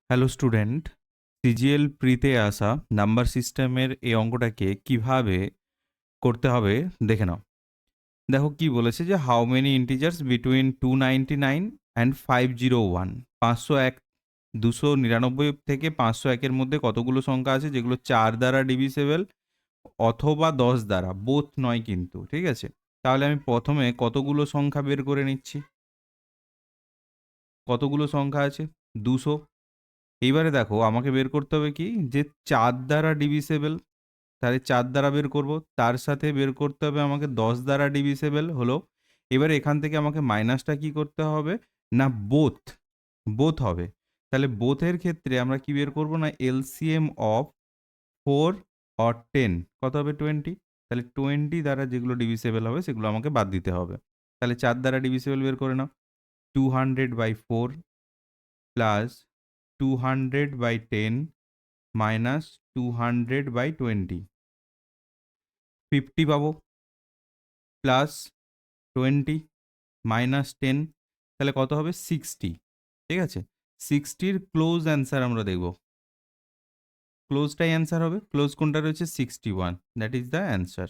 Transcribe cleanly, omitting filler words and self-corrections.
Hello student, CGL প্রিতে আসা number সিস্টেমের এই অঙ্কটাকে কিভাবে করতে হবে দেখে নাও। দেখো কি বলেছে যে how many integers between 299 and 501। 501 299 থেকে 501-এর মধ্যে কতগুলো সংখ্যা আছে যেগুলো 4 দ্বারা ডিভিসেবল অথবা 10 দ্বারা, বোথ নয় কিন্তু, ঠিক আছে? তাহলে আমি প্রথমে কতগুলো সংখ্যা বের করে নিচ্ছি। কতগুলো সংখ্যা আছে? 200। এইবারে দেখো আমাকে বের করতে হবে কি, যে 4 দ্বারা ডিভিসেবল, তাহলে 4 দ্বারা বের করব। তার সাথে বের করতে হবে আমাকে 10 দ্বারা ডিভিসেবল হলো। এবারে এখান থেকে আমাকে মাইনাসটা কি করতে হবে, না বোথ, বোথ হবে। তাহলে বোথের ক্ষেত্রে আমরা কি বের করব, না এলসিএম অফ 4 অর 10 কত হবে 20। তাহলে 20 দ্বারা যেগুলো ডিভিসেবল হবে সেগুলো আমাকে বাদ দিতে হবে। তাহলে 4 দ্বারা ডিভিসেবল বের করে নাও। 200/4 প্লাস 200/10 মাইনাস 200/20, 50 পাবো, প্লাস 20 মাইনাস 10, তাহলে কত হবে 60। ঠিক আছে, 60-র ক্লোজ অ্যান্সার আমরা দেখব। ক্লোজটাই অ্যান্সার হবে। ক্লোজ কোনটা রয়েছে 61, দ্যাট ইজ দ্য অ্যান্সার।